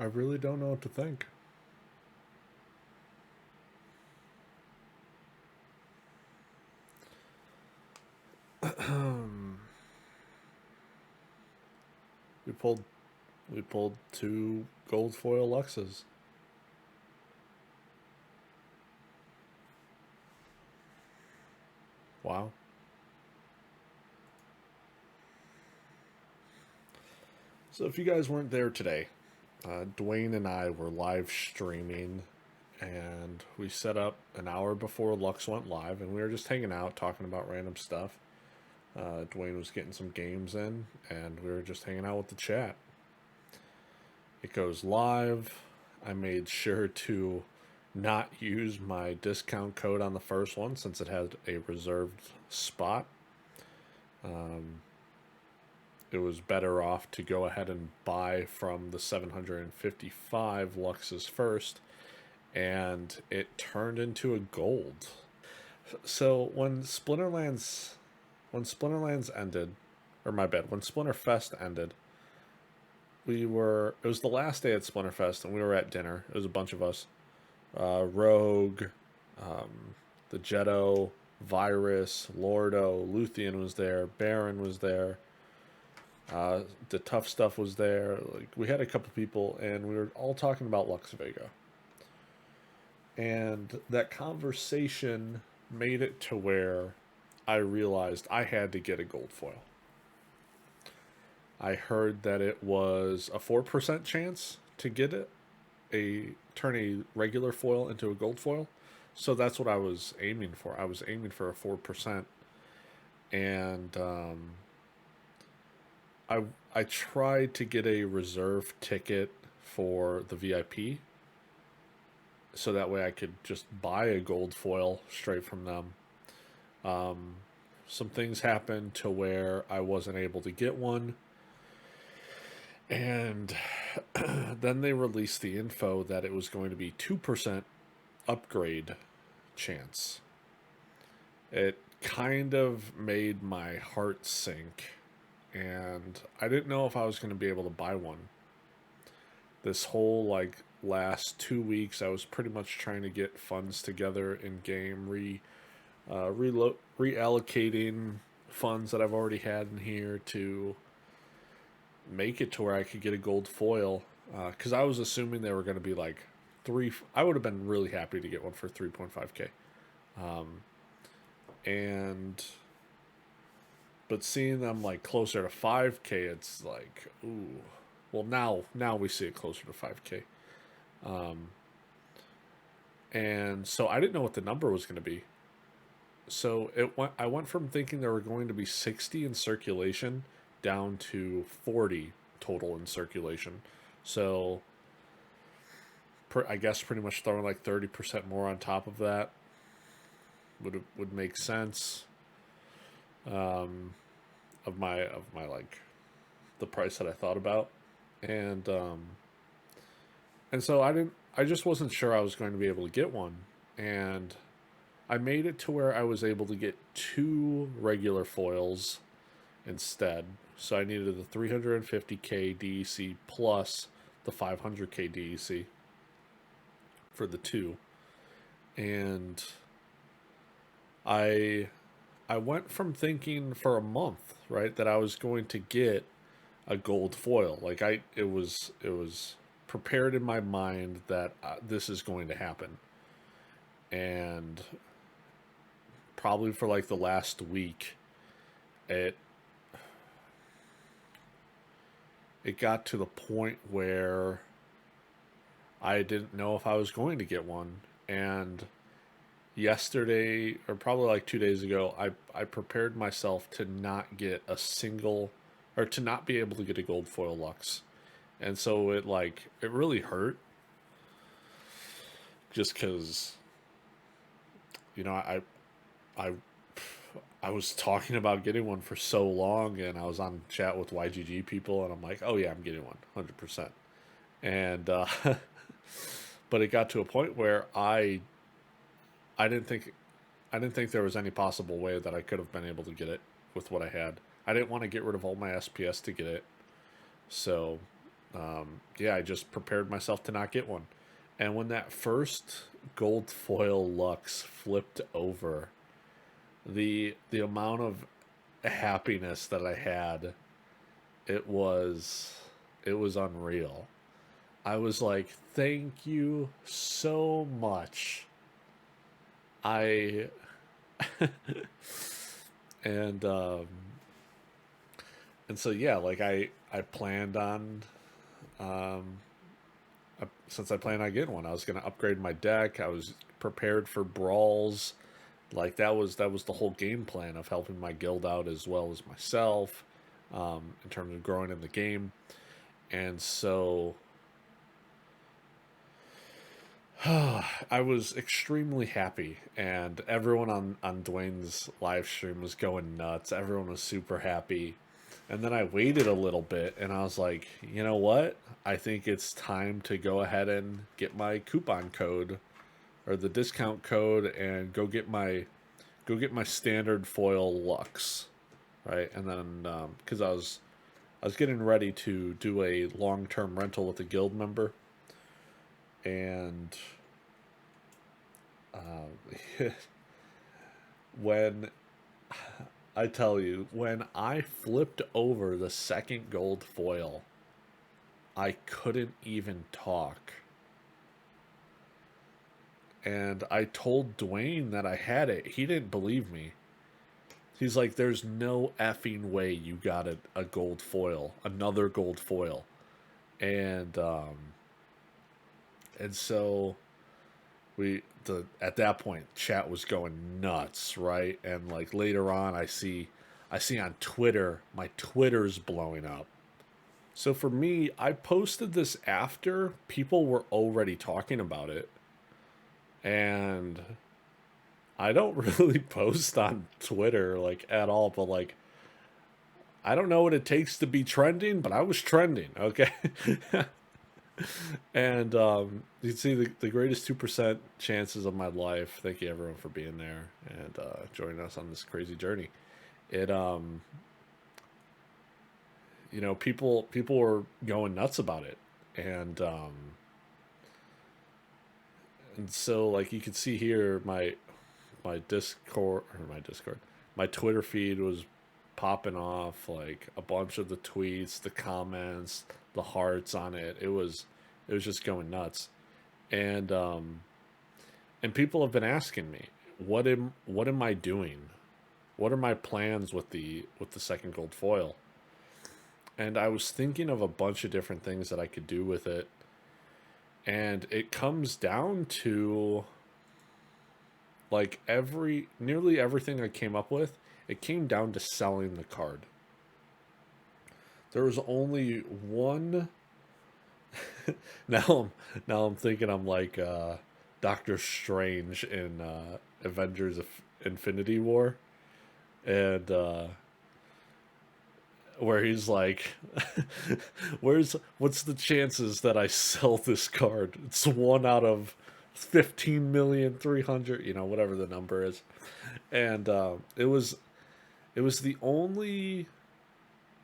I really don't know what to think. we pulled we pulled two gold foil Luxes. Wow. So if you guys weren't there today, Dwayne and I were live streaming, and we set up an hour before Lux went live, and we were just hanging out talking about random stuff. Dwayne was getting some games in, and we were just hanging out with the chat. It goes live. I made sure to not use my discount code on the first one since it had a reserved spot. It was better off to go ahead and buy from the 755 Luxes first, and it turned into a gold. So when Splinterlands ended, or my bad, when Splinterfest ended, it was the last day at Splinterfest, and we were at dinner. It was a bunch of us. Rogue, the Jetto, Virus, Lordo, Luthien was there, Baron was there, the Tough Stuff was there. Like, we had a couple people, and we were all talking about Lux Vega. And that conversation made it to where I realized I had to get a gold foil. I heard that it was a 4% chance to get it, turn a regular foil into a gold foil. So that's what I was aiming for. I was aiming for a 4%. And I tried to get a reserve ticket for the VIP, so that way I could just buy a gold foil straight from them. Some things happened to where I wasn't able to get one. And then they released the info that it was going to be 2% upgrade chance. It kind of made my heart sink, and I didn't know if I was going to be able to buy one. This whole last 2 weeks, I was pretty much trying to get funds together in game, reallocating funds that I've already had in here to make it to where I could get a gold foil. Because I was assuming they were going to be like three. I would have been really happy to get one for 3.5k. But seeing them like closer to 5k, it's like, ooh. Well, now we see it closer to 5k. And so I didn't know what the number was going to be. So I went from thinking there were going to be 60 in circulation down to 40 total in circulation. So I guess pretty much throwing like 30% more on top of that would make sense. Of my like the price that I thought about, and so I just wasn't sure I was going to be able to get one, and I made it to where I was able to get two regular foils instead. So I needed the 350k DEC plus the 500k DEC for the two, and I went from thinking for a month, right, that I was going to get a gold foil. Like it was prepared in my mind that this is going to happen. And probably for like the last week, it got to the point where I didn't know if I was going to get one. And yesterday, or probably like 2 days ago, I prepared myself to not get a single, or to not be able to get a gold foil Lux. And so it really hurt, just because, I was talking about getting one for so long, and I was on chat with YGG people, and I'm like, oh yeah, I'm getting one 100%. And but it got to a point where I didn't think there was any possible way that I could have been able to get it with what I had. I didn't want to get rid of all my SPS to get it. So yeah, I just prepared myself to not get one. And when that first gold foil Lux flipped over, the amount of happiness that I had, it was it was unreal. I was like, "Thank you so much." I and and so yeah, like I planned on um since I planned on getting one, I was going to upgrade my deck. I was prepared for brawls. Like that was the whole game plan of helping my guild out as well as myself, in terms of growing in the game. And so I was extremely happy, and everyone on Dwayne's live stream was going nuts. Everyone was super happy. And then I waited a little bit, and I was like, you know what? I think it's time to go ahead and get my coupon code or the discount code and go get my standard foil Lux, right? And then because I was getting ready to do a long term rental with a guild member, and uh, when I tell you, when I flipped over the second gold foil, I couldn't even talk. And I told Dwayne that I had it. He didn't believe me. He's like, there's no effing way you got a gold foil, another gold foil. And so at that point chat was going nuts, right? And like later on I see on Twitter, my Twitter's blowing up. So for me, I posted this after people were already talking about it. And I don't really post on Twitter like at all, but like I don't know what it takes to be trending, but I was trending, okay? And you can see the greatest 2% chances of my life. Thank you everyone for being there and joining us on this crazy journey. It people were going nuts about it, and so like you can see here my Twitter feed was popping off, like a bunch of the tweets, the comments, the hearts on it. It was just going nuts. And and people have been asking me, what am I doing? What are my plans with the second gold foil? And I was thinking of a bunch of different things that I could do with it. And it comes down to like nearly everything I came up with, it came down to selling the card. There was only one. Now I'm thinking I'm like Doctor Strange in Avengers of Infinity War, and where he's like, what's the chances that I sell this card? It's 1 out of 15,300,000, whatever the number is. And it was the only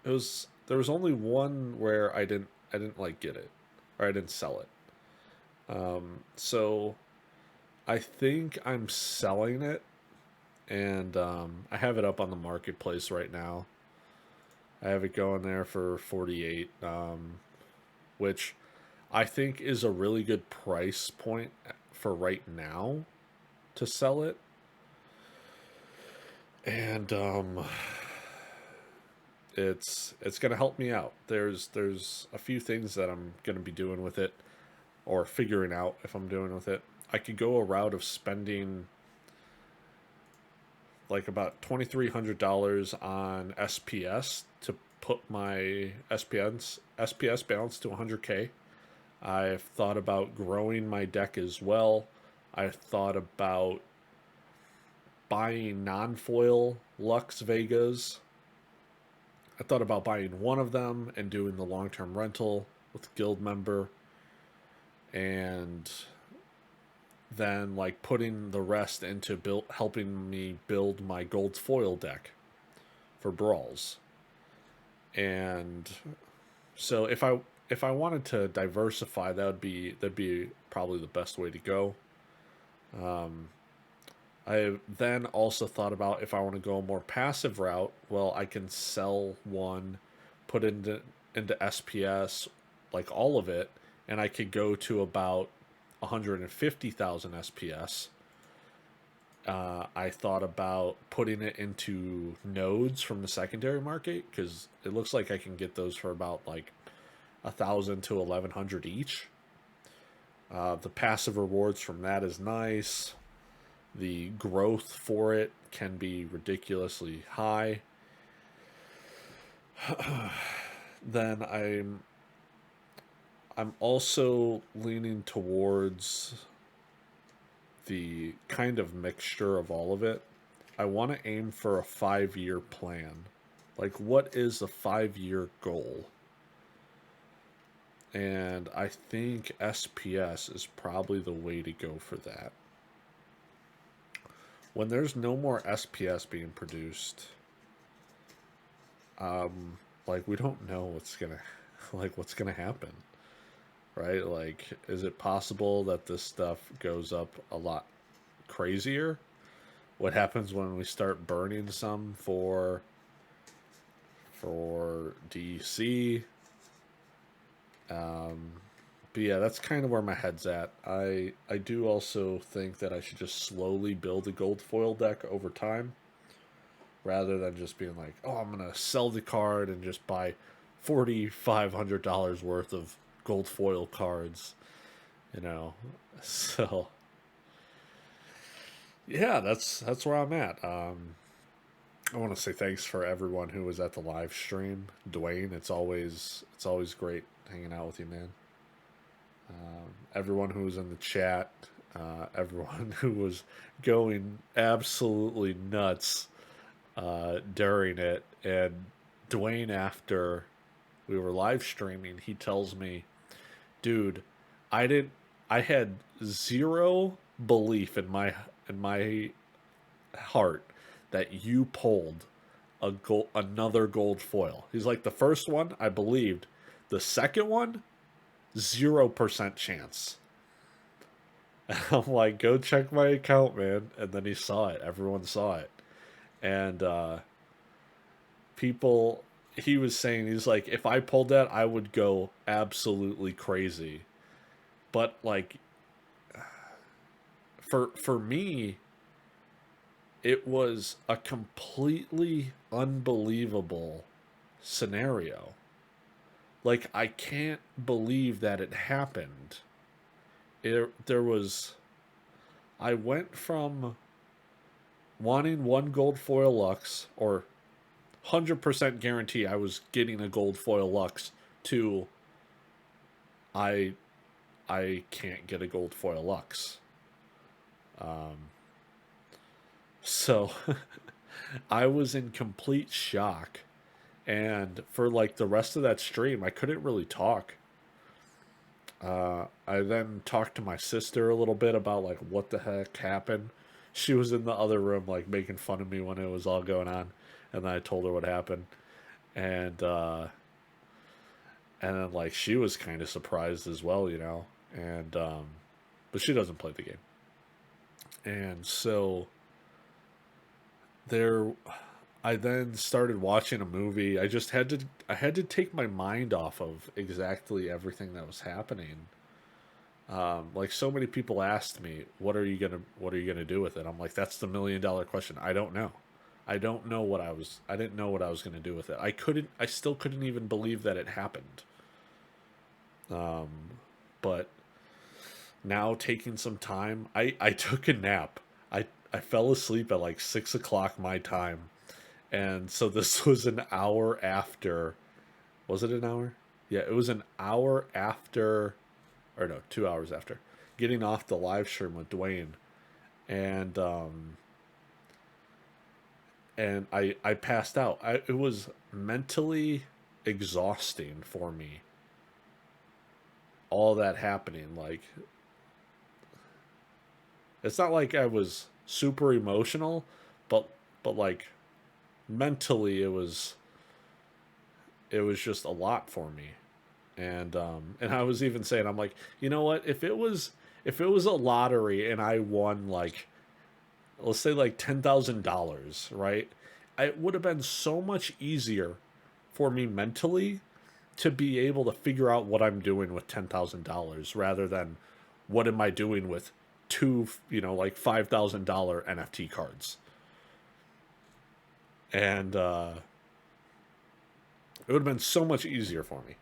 it was there was only one where I didn't like get it, or I didn't sell it. So I think I'm selling it, and I have it up on the marketplace right now. I have it going there for 48, which I think is a really good price point for right now to sell it. And it's gonna help me out. There's a few things that I'm gonna be doing with it, or figuring out if I'm doing with it. I could go a route of spending like about $2,300 on SPS to put my SPS balance to 100K. I've thought about growing my deck as well. I've thought about buying non-foil Lux Vegas. I thought about buying one of them and doing the long-term rental with a guild member, and then like putting the rest into helping me build my gold foil deck for brawls. And so if I wanted to diversify, that'd be probably the best way to go. I then also thought about if I want to go a more passive route, well, I can sell one, put into SPS, like all of it, and I could go to about 150,000 SPS. I thought about putting it into nodes from the secondary market because it looks like I can get those for about like 1,000 to 1,100 each. The passive rewards from that is nice. The growth for it can be ridiculously high. Then I'm also leaning towards the kind of mixture of all of it. I want to aim for a 5-year plan. Like, what is a 5-year goal? And I think SPS is probably the way to go for that. When there's no more SPS being produced, like, we don't know what's gonna happen, right? Like, is it possible that this stuff goes up a lot crazier? What happens when we start burning some for DC? But yeah, that's kind of where my head's at. I do also think that I should just slowly build a gold foil deck over time, rather than just being like, oh, I'm gonna sell the card and just buy $4,500 worth of gold foil cards, you know. So yeah, that's where I'm at. I want to say thanks for everyone who was at the live stream. Dwayne, it's always great hanging out with you, man. Everyone who was in the chat, everyone who was going absolutely nuts during it, and Dwayne, after we were live streaming, he tells me, "Dude, I didn't. I had zero belief in my heart that you pulled another gold foil." He's like, the first one I believed, the second one 0% chance. And I'm like, go check my account, man. And then he saw it. Everyone saw it. And people, he was saying, he's like, if I pulled that, I would go absolutely crazy. But like, for me, it was a completely unbelievable scenario. Like, I can't believe that it happened. I went from wanting one gold foil Lux, or 100% guarantee I was getting a gold foil Lux, to I can't get a gold foil Lux. So I was in complete shock. And for like the rest of that stream, I couldn't really talk. I then talked to my sister a little bit about like what the heck happened. She was in the other room like making fun of me when it was all going on, and then I told her what happened, and then like she was kind of surprised as well, you know, and but she doesn't play the game, and so there. I then started watching a movie. I had to take my mind off of exactly everything that was happening. Like, so many people asked me, what are you gonna do with it? I'm like, that's the $1,000,000 question. I don't know. I didn't know what I was gonna do with it. I still couldn't even believe that it happened. But now, taking some time, I took a nap. I fell asleep at like 6 o'clock my time. And so this was an hour after. Was it an hour? Yeah, it was an hour after, or no, 2 hours after getting off the live stream with Dwayne, and I passed out. It was mentally exhausting for me. All that happening, like, it's not like I was super emotional, but like mentally it was just a lot for me. And I was even saying, I'm like, you know what? If it was a lottery and I won like, let's say like $10,000, right? It would have been so much easier for me mentally to be able to figure out what I'm doing with $10,000 rather than what am I doing with two, like $5,000 NFT cards. And it would have been so much easier for me.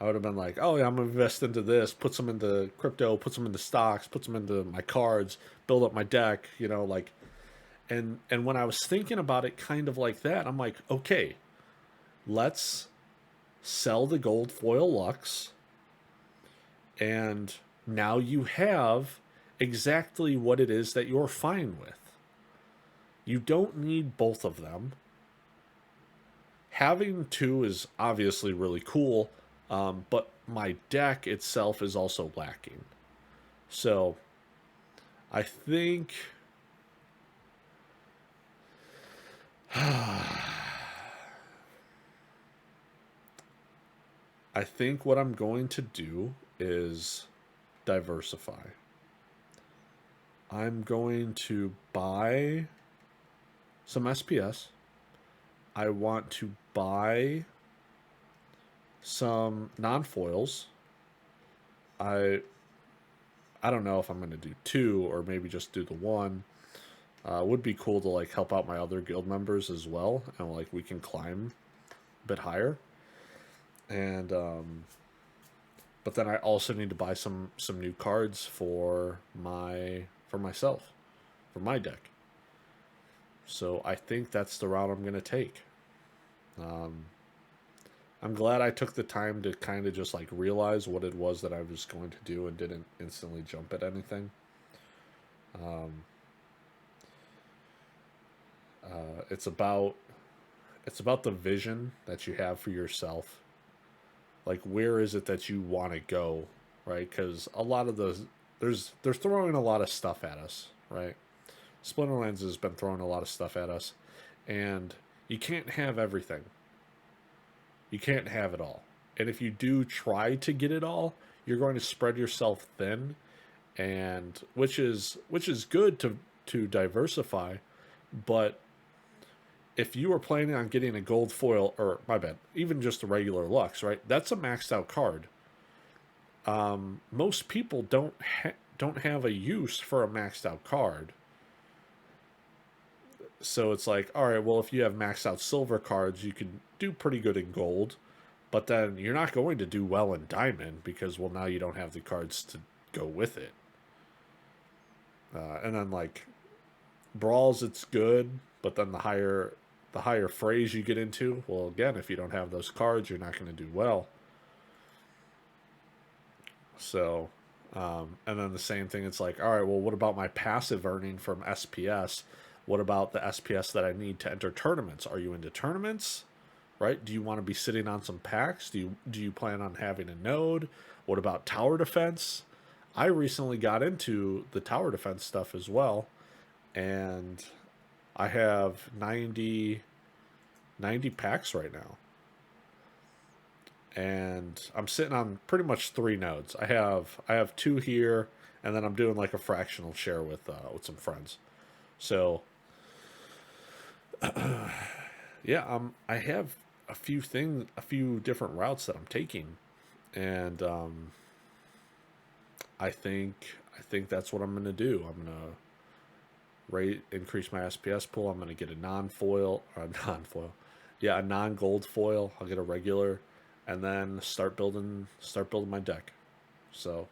I would have been like, oh yeah, I'm gonna invest into this, put some into crypto, put some into stocks, put some into my cards, build up my deck, like. And when I was thinking about it kind of like that, I'm like, okay, let's sell the gold foil Lux, and now you have exactly what it is that you're fine with. You don't need both of them. Having two is obviously really cool, but my deck itself is also lacking. So I think I think what I'm going to do is diversify. I'm going to buy some SPS. I want to buy some non-foils. I don't know if I'm going to do two or maybe just do the one. Would be cool to like help out my other guild members as well, and like we can climb a bit higher. And but then I also need to buy some new cards for myself, for my deck. So I think that's the route I'm going to take. I'm glad I took the time to kind of just like realize what it was that I was going to do and didn't instantly jump at anything. It's about the vision that you have for yourself. Like, where is it that you want to go, right? Because a lot of they're throwing a lot of stuff at us, right? Splinterlands has been throwing a lot of stuff at us, and you can't have everything. You can't have it all. And if you do try to get it all, you're going to spread yourself thin, and which is good to diversify, but if you were planning on getting a gold foil, or my bad, even just a regular Lux, right? That's a maxed out card. Most people don't have a use for a maxed out card. So it's like, all right, well, if you have maxed out silver cards, you can do pretty good in gold, but then you're not going to do well in diamond because, well, now you don't have the cards to go with it. And then like brawls, it's good, but then the higher phrase you get into, well, again, if you don't have those cards, you're not going to do well. So, and then the same thing, it's like, all right, well, what about my passive earning from SPS? What about the SPS that I need to enter tournaments? Are you into tournaments? Right? Do you want to be sitting on some packs? Do you plan on having a node? What about tower defense? I recently got into the tower defense stuff as well, and I have 90 packs right now. And I'm sitting on pretty much 3 nodes. I have 2 here, and then I'm doing like a fractional share with some friends. So yeah, I have a few different routes that I'm taking, and I think that's what I'm gonna do. I'm gonna increase my SPS pool. I'm gonna get a non-foil, yeah, a non-gold foil. I'll get a regular, and then start building my deck. So,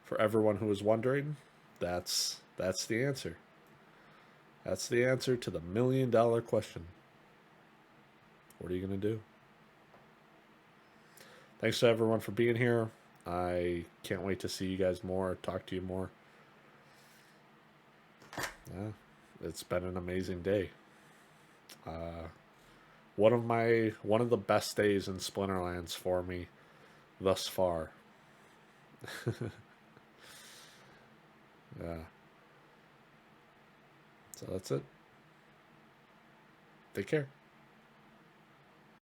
for everyone who is wondering, that's the answer. That's the answer to the $1 million question. What are you gonna do? Thanks to everyone for being here. I can't wait to see you guys more, talk to you more. Yeah, it's been an amazing day. One of the best days in Splinterlands for me thus far. Yeah. So that's it. Take care.